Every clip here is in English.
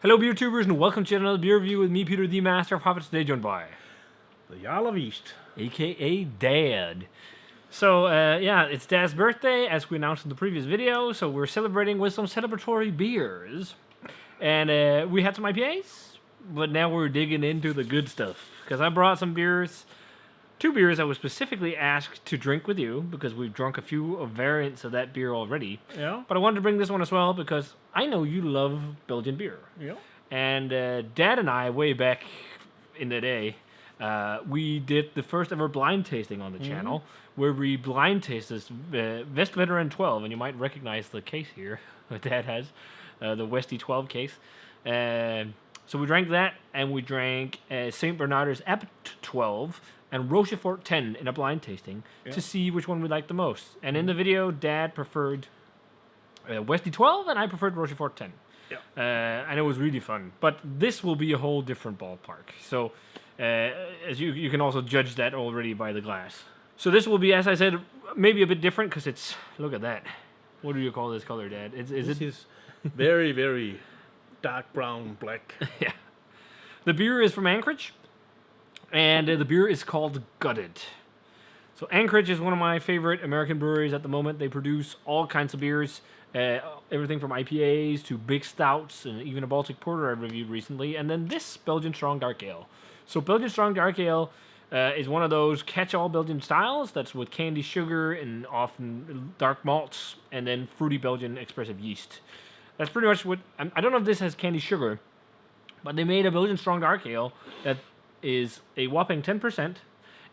Hello, beer tubers, and welcome to another beer review with me, Peter, the Master of Hobbits. Today, joined by The Jarl of East. aka Dad. So, it's Dad's birthday, as we announced in the previous video. So we're celebrating with some celebratory beers, and we had some IPAs, but now we're digging into the good stuff because I brought some beers. Two beers I was specifically asked to drink with you because we've drunk a few variants of that beer already. Yeah. But I wanted to bring this one as well because I know you love Belgian beer. Yeah. And Dad and I, way back in the day, we did the first ever blind tasting on the channel where we blind tasted West Veteran 12. And you might recognize the case here that Dad has, the Westy 12 case. So we drank that, and we drank St. Bernardus Abt 12 and Rochefort 10 in a blind tasting to see which one we liked the most. And in the video, Dad preferred Westy 12, and I preferred Rochefort 10. Yeah. And it was really fun. But this will be a whole different ballpark. So as you can also judge that already by the glass. So this will be, as I said, maybe a bit different because it's, look at that. What do you call this color, Dad? This is very, very dark brown, black. Yeah. The beer is from Anchorage, and the beer is called Gutted. So Anchorage is one of my favorite American breweries at the moment. They produce all kinds of beers, everything from IPAs to big stouts, and even a Baltic Porter I reviewed recently, and then this Belgian Strong Dark Ale. So Belgian Strong Dark Ale is one of those catch-all Belgian styles that's with candy sugar and often dark malts, and then fruity Belgian expressive yeast. That's pretty much what... I don't know if this has candy sugar, but they made a Belgian Strong Dark Ale that is a whopping 10%,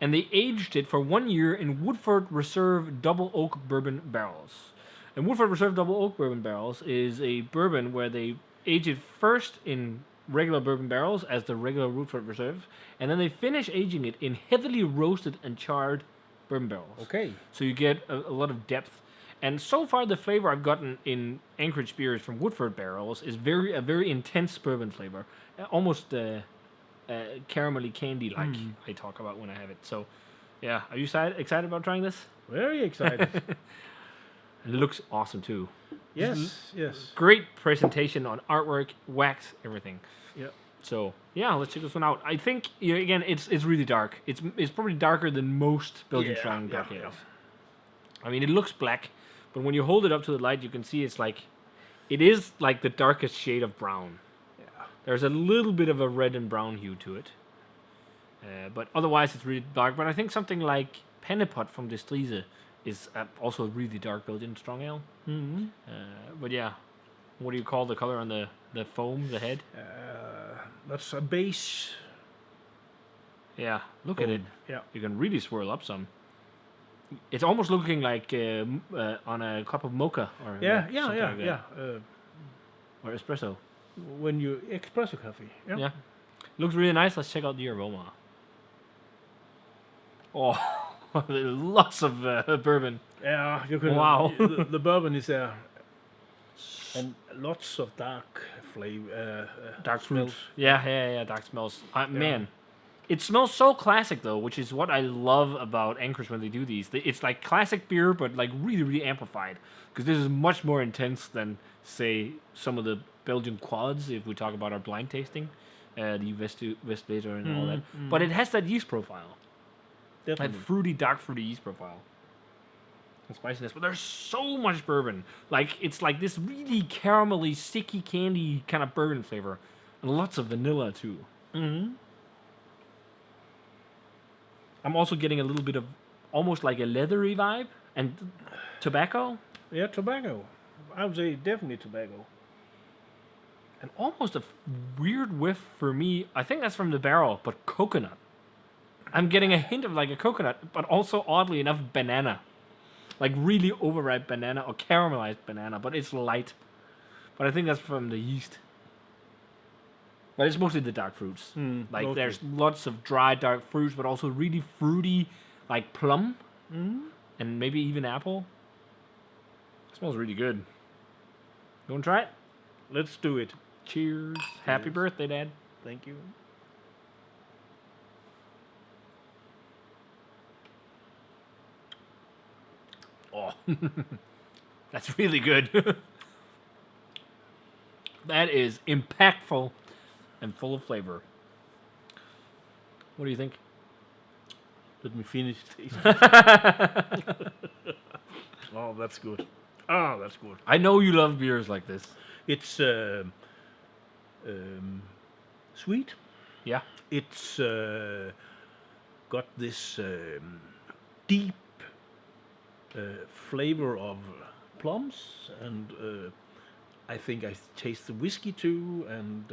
and they aged it for 1 year in Woodford Reserve Double Oak Bourbon barrels. And Woodford Reserve Double Oak Bourbon barrels is a bourbon where they age it first in regular bourbon barrels as the regular Woodford Reserve, and then they finish aging it in heavily roasted and charred bourbon barrels. Okay. So you get a lot of depth. And so far, the flavor I've gotten in Anchorage beers from Woodford barrels is a very intense bourbon flavor, almost caramelly candy-like. I talk about when I have it. So, yeah, are you excited about trying this? Very excited. And it looks awesome too. Yes. Great presentation on artwork, wax, everything. Yeah. So yeah, let's check this one out. I think again, it's really dark. It's probably darker than most Belgian Strong Dark Ales. I mean, it looks black, but when you hold it up to the light, you can see it is like the darkest shade of brown. Yeah. There's a little bit of a red and brown hue to it, but otherwise it's really dark. But I think something like Pennepot from Destrize is also a really dark Belgian strong ale. Mm-hmm. But yeah, what do you call the color on the foam, the head? That's a base. Yeah, look at it. Yeah. You can really swirl up some. It's almost looking like on a cup of mocha or or espresso. When you espresso coffee. Yeah. Yeah, looks really nice. Let's check out the aroma. Oh, lots of bourbon. Yeah. You can. Wow. the bourbon is there, and lots of dark flavor. Dark smells. fruit. Yeah, dark smells. Man, it smells so classic though, which is what I love about Anchorage when they do these. It's like classic beer, but like really, really amplified. Because this is much more intense than, say, some of the Belgian quads. If we talk about our blind tasting, the Westlater and all that. But it has that yeast profile, Definitely. that fruity, dark fruity yeast profile. And spiciness, but there's so much bourbon. Like it's like this really caramelly, sticky candy kind of bourbon flavor, and lots of vanilla too. Mm-hmm. I'm also getting a little bit of almost like a leathery vibe and tobacco, Yeah, tobacco. I would say definitely tobacco. and almost a weird whiff for me. I think that's from the barrel, but coconut. I'm getting a hint of like a coconut, but also oddly enough, banana. Like really overripe banana or caramelized banana, but it's light. But I think that's from the yeast. But it's mostly the dark fruits. Like mostly. there's lots of dry dark fruits, but also really fruity, like plum, and maybe even apple. It smells really good. You want to try it? Let's do it. Cheers. Happy birthday, Dad. Thank you. Oh, that's really good. That is impactful and full of flavor. What do you think? Let me finish tasting. Oh, that's good. Ah, that's good. I know you love beers like this. It's sweet. Yeah. It's got this deep flavor of plums, and I think I taste the whiskey too, and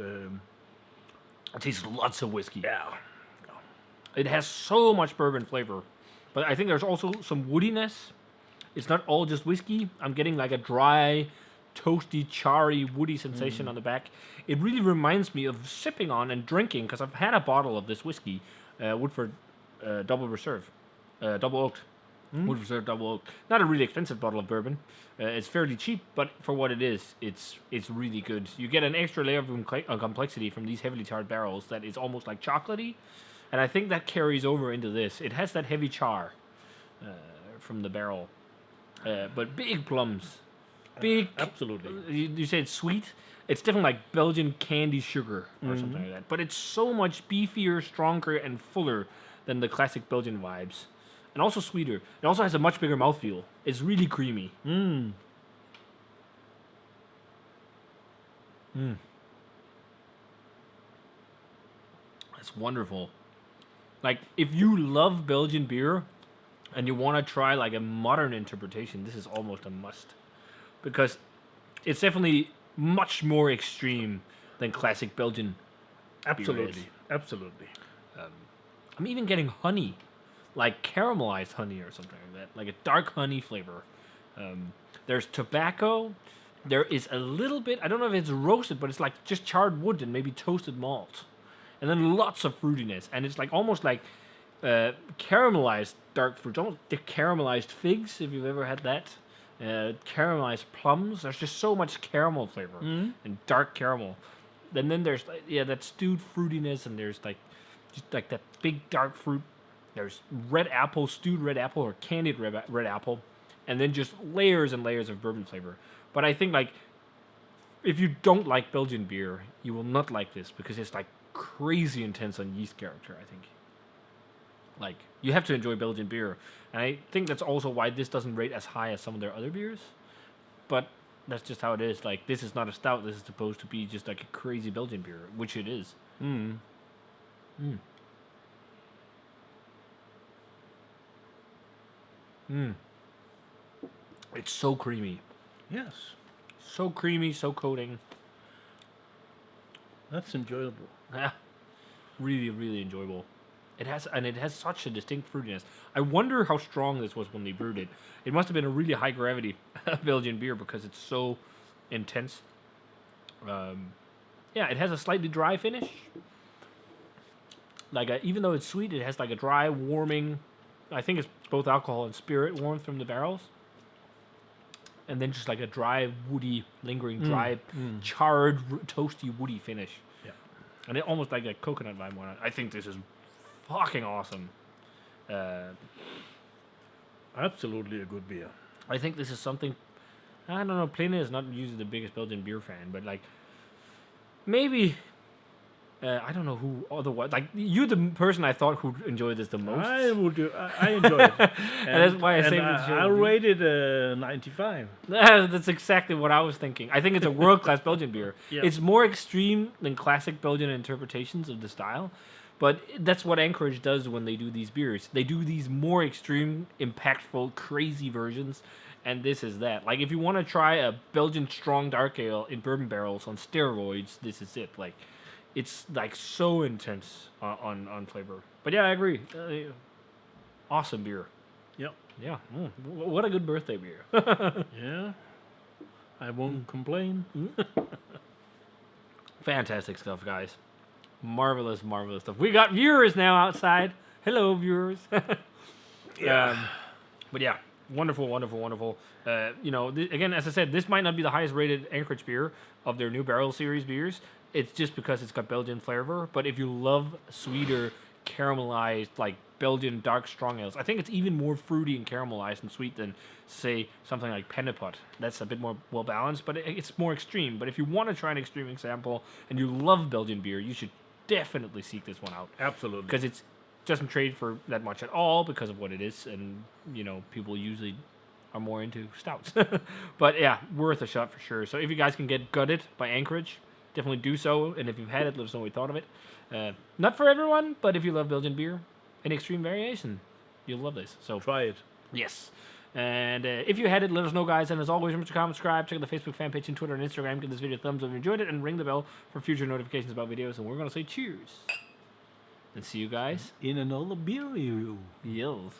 It tastes lots of whiskey. yeah, It has so much bourbon flavor. But I think there's also some woodiness. It's not all just whiskey. I'm getting like a dry, toasty, charry, woody sensation on the back. It really reminds me of sipping on and drinking, because I've had a bottle of this whiskey, Woodford Double Reserve, Double Oaked. Woodford Reserve Double Oaked. Not a really expensive bottle of bourbon. It's fairly cheap, but for what it is, it's really good. You get an extra layer of complexity from these heavily charred barrels that is almost like chocolatey. And I think that carries over into this. It has that heavy char from the barrel. But big plums. Big. absolutely. You say it's sweet? It's definitely like Belgian candy sugar or something like that. But it's so much beefier, stronger, and fuller than the classic Belgian vibes. And also sweeter. It also has a much bigger mouthfeel. It's really creamy. It's wonderful. Like, if you love Belgian beer and you want to try like a modern interpretation, this is almost a must. Because it's definitely much more extreme than classic Belgian. Absolutely. Absolutely. I'm even getting honey, like caramelized honey or something like that, like a dark honey flavor. There's tobacco. There is a little bit, I don't know if it's roasted, but it's like just charred wood and maybe toasted malt. And then lots of fruitiness. And it's like almost like caramelized dark fruit, almost the caramelized figs, if you've ever had that. Caramelized plums. There's just so much caramel flavor and dark caramel. And then there's that stewed fruitiness, and there's like just like that big dark fruit. There's red apple, stewed red apple, or candied red apple, and then just layers and layers of bourbon flavor. But I think like if you don't like Belgian beer, you will not like this, because it's like crazy intense on yeast character, I think. Like, you have to enjoy Belgian beer. And I think that's also why this doesn't rate as high as some of their other beers. But that's just how it is. Like, this is not a stout. This is supposed to be just like a crazy Belgian beer, which it is. It's so creamy. Yes, So creamy, so coating. that's enjoyable. Yeah. Really, really enjoyable. It has such a distinct fruitiness. I wonder how strong this was when they brewed it. It must have been a really high gravity Belgian beer, because it's so intense. It has a slightly dry finish. Like even though it's sweet, it has like a dry, warming. I think it's both alcohol and spirit warmth from the barrels. And then just like a dry, woody, lingering, dry, charred, toasty, woody finish. Yeah. And it almost like a coconut vibe on it. I think this is fucking awesome. Absolutely a good beer. I think this is something. I don't know. Pliny is not usually the biggest Belgian beer fan, but like maybe I don't know who otherwise. Like, you're the person I thought who'd enjoy this the most. I enjoy it, And that's why I saved it to share I with you. rated 95. That's exactly what I was thinking. I think it's a world-class Belgian beer. Yeah. It's more extreme than classic Belgian interpretations of the style, but that's what Anchorage does when they do these beers. They do these more extreme, impactful, crazy versions, and this is that. Like, if you want to try a Belgian strong dark ale in bourbon barrels on steroids, this is it. Like, it's like so intense on flavor. But yeah, I agree. Awesome beer. Yep. Yeah. What a good birthday beer. Yeah. I won't complain. Fantastic stuff, guys. Marvelous, marvelous stuff. We got viewers now outside. Hello, viewers. Yeah. But yeah, wonderful, wonderful, wonderful. Again, as I said, this might not be the highest rated Anchorage beer of their new barrel series beers. It's just because it's got Belgian flavor. But if you love sweeter, caramelized, like Belgian dark strong ales. I think it's even more fruity and caramelized and sweet than, say, something like Pennepot. That's a bit more well balanced, but it's more extreme. But if you want to try an extreme example and you love Belgian beer, you should definitely seek this one out. Absolutely. Because it doesn't trade for that much at all because of what it is, and people usually are more into stouts. But yeah, worth a shot for sure. So if you guys can get Gutted by Anchorage, definitely do so. And if you've had it, let us know what you thought of it. Not for everyone, but if you love Belgian beer, an extreme variation, you'll love this. So Try it. yes. And if you had it, let us know, guys. And as always, remember to comment, subscribe, check out the Facebook fan page and Twitter and Instagram. Give this video a thumbs up if you enjoyed it, and ring the bell for future notifications about videos. And we're going to say cheers. And see you guys In another beer review. Yells.